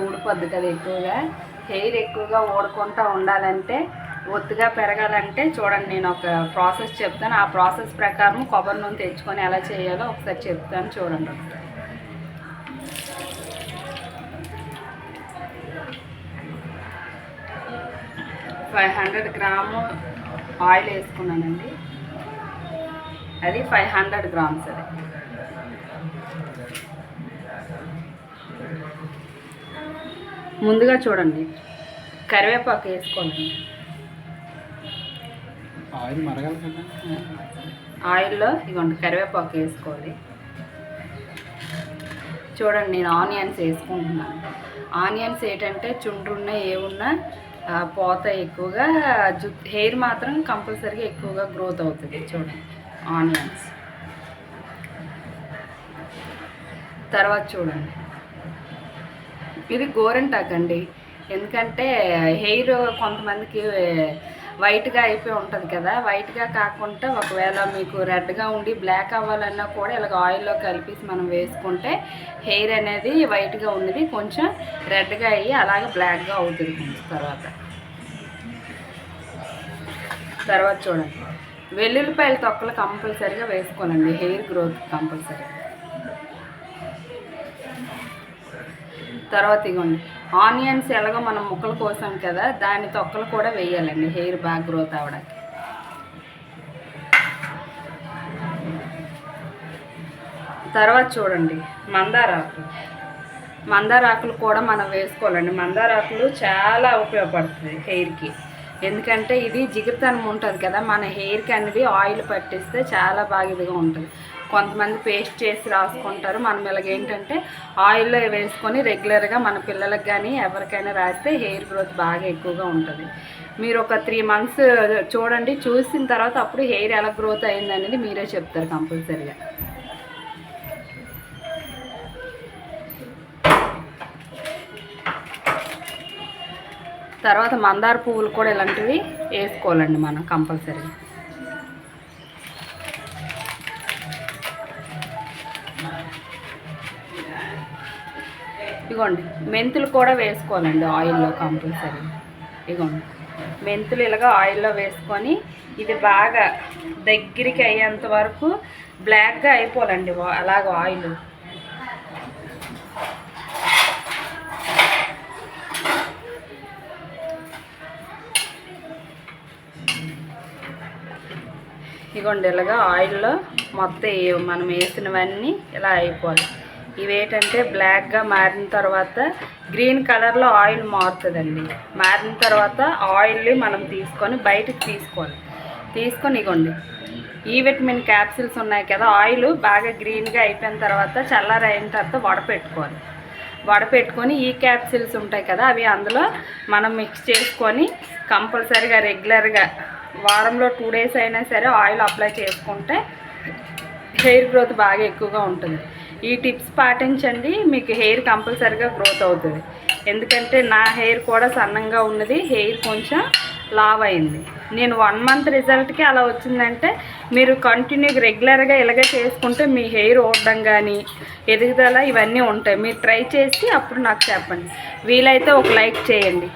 ఊడిపోద్ది కదా ఎక్కువగా. హెయిర్ ఎక్కువగా ఊడకుండా ఉండాలంటే, ఒత్తుగా పెరగాలంటే చూడండి, నేను ఒక ప్రాసెస్ చెప్తాను. ఆ ప్రాసెస్ ప్రకారం కొబ్బరి నూనె తెచ్చుకొని ఎలా చేయాలో ఒకసారి చెప్తాను, చూడండి ఒకసారి. 500 గ్రాము ఆయిల్ వేసుకున్నానండి. అది 500 గ్రామ్స్. అది ముందుగా చూడండి, కరివేపాకు వేసుకోండి. ఆయిల్ మరగాలి కదా. ఆయిల్లో ఇదిగోండి కరివేపాకు వేసుకోవాలి. చూడండి, నేను ఆనియన్స్ వేసుకుంటున్నాను. ఆనియన్స్ ఏంటంటే చుండ్రున్నా ఏమున్నా పోత ఎక్కువగా, హెయిర్ మాత్రం కంపల్సరీగా ఎక్కువగా గ్రోత్ అవుతుంది. చూడండి ఆనియన్స్. తర్వాత చూడండి, ఇది గోరింటాకు అండి. ఎందుకంటే హెయిర్ కొంతమందికి వైట్గా అయిపోయి ఉంటుంది కదా. వైట్గా కాకుండా ఒకవేళ మీకు రెడ్గా ఉండి బ్లాక్ అవ్వాలన్నా కూడా ఇలాగ ఆయిల్లో కలిపేసి మనం వేసుకుంటే హెయిర్ అనేది వైట్గా ఉన్నది కొంచెం రెడ్గా అయ్యి అలాగే బ్లాక్గా అవుతుంది. తర్వాత చూడండి, వెల్లుల్లిపాయల తొక్కలు కంపల్సరీగా వేసుకోనండి, హెయిర్ గ్రోత్ కంపల్సరీ. తర్వాత ఇవ్వండి, ఆనియన్స్ ఎలాగో మనం ముక్కలు కోసాం కదా, దాని తొక్కలు కూడా వేయాలండి హెయిర్ బాగా గ్రోత్ అవ్వడానికి. తర్వాత చూడండి, మందారాకులు కూడా మనం వేసుకోవాలండి. మందారాకులు చాలా ఉపయోగపడుతుంది హెయిర్కి. ఎందుకంటే ఇది జిగురుతనం ఉంటుంది కదా, మన హెయిర్కి అనేది ఆయిల్ పట్టిస్తే చాలా బాగా ఇదిగా ఉంటుంది. కొంతమంది పేస్ట్ చేసి రాసుకుంటారు. మనం ఇలాగేంటంటే ఆయిల్లో వేసుకొని రెగ్యులర్గా మన పిల్లలకు కానీ ఎవరికైనా రాస్తే హెయిర్ గ్రోత్ బాగా ఎక్కువగా ఉంటుంది. మీరు ఒక 3 months చూడండి, చూసిన తర్వాత అప్పుడు హెయిర్ ఎలా గ్రోత్ అయింది అనేది మీరే చెప్తారు కంపల్సరీగా. తర్వాత మందార పువ్వులు కూడా ఇలాంటివి వేసుకోవాలండి మనం కంపల్సరీగా. ఇగోండి, మెంతులు కూడా వేసుకోవాలండి ఆయిల్లో కంపల్సరీ. ఇగోండి, మెంతులు ఇలాగా ఆయిల్లో వేసుకొని ఇది బాగా దగ్గరికి అయ్యేంత వరకు బ్లాక్గా అయిపోవాలండి అలాగ ఆయిల్. ఇగోండి, ఇలాగా ఆయిల్లో మొత్తం మనం వేసినవన్నీ ఇలా అయిపోవాలి. ఇవేంటంటే బ్లాక్గా మారిన తర్వాత గ్రీన్ కలర్లో ఆయిల్ మారుతుందండి. మారిన తర్వాత ఆయిల్ని మనం తీసుకొని బయటకు తీసుకొని ఇగోండి, ఈ విటమిన్ క్యాప్సిల్స్ ఉన్నాయి కదా, ఆయిల్ బాగా గ్రీన్గా అయిపోయిన తర్వాత చల్లారైన తర్వాత వడపెట్టుకొని ఈ క్యాప్సిల్స్ ఉంటాయి కదా, అవి అందులో మనం మిక్స్ చేసుకొని కంపల్సరీగా రెగ్యులర్గా వారంలో 2 days అయినా సరే ఆయిల్ అప్లై చేసుకుంటే హెయిర్ గ్రోత్ బాగా ఎక్కువగా ఉంటుంది. ఈ టిప్స్ పాటించండి, మీకు హెయిర్ కంపల్సరీగా గ్రోత్ అవుతుంది. ఎందుకంటే నా హెయిర్ కూడా సన్నంగా ఉన్నది, హెయిర్ కొంచెం లావ్ అయింది. నేను 1 month రిజల్ట్కి అలా వచ్చిందంటే మీరు కంటిన్యూగా రెగ్యులర్గా ఇలాగే చేసుకుంటే మీ హెయిర్ ఊడడం కానీ ఎదుగుదల ఇవన్నీ ఉంటాయి. మీరు ట్రై చేసి అప్పుడు నాకు చెప్పండి. వీలైతే ఒక లైక్ చేయండి.